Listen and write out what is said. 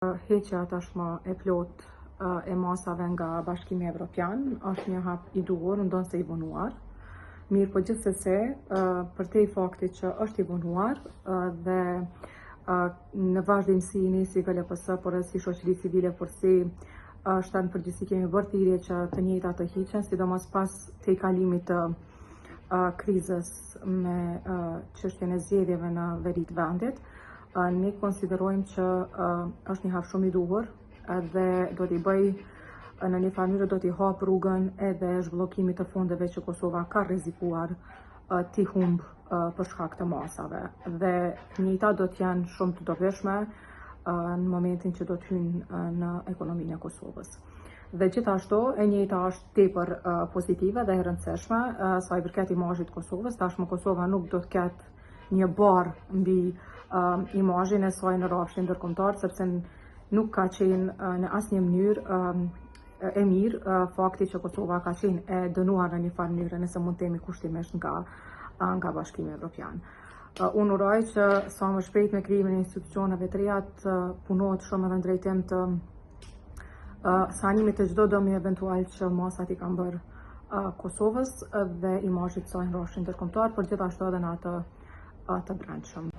Heqja tashmë e plot e masave nga Bashkimi Evropian është një hap i duhur, ndonë se i vonuar. Mirë po gjithsesi, përtej faktit që është i vonuar dhe në vazhdimsi ne si KLPS, por edhe si shoqëri civile, por si shtetë në përgjithësi kemi bërë thirrje që të njëjtat të hiqen, sidomos pas të kalimit të krizës me çështjen e zgjedhjeve në veri të vendit. Ne konsiderojmë që është një hap shumë i duhur dhe do t'i bëj në një farë mënyrë do t'i hap rrugën edhe zhbllokimit të fondeve që Kosova ka rrezikuar t'i humb për shkak të masave. Dhe njëjta do t'janë shumë të dobishme në momentin që do t'hyjnë në ekonominë e Kosovës. Dhe gjithashtu e njëjta është tepër pozitive dhe e rëndësishme sa i përket imazhit të Kosovës. Tashmë Kosova nuk do të ketë një barë mbi imazhin e saj në rrafshin ndërkombëtar, sepse nuk ka qenë në asnjë mënyrë e mirë fakti që Kosova ka qenë e dënuar në një farë mënyrë, nëse mund të themi kushtimisht nga Bashkimi Evropian. Unë uroj që sa më shpejt me krijimin e institucioneve të reja të punohet shumë edhe në drejtim të sanimit të çdo dëmi eventual që masat i kanë bërë Kosovës dhe imazhit të saj në rrafshin ndërkombëtar, por gjithashtu edhe në atë të brendshëm.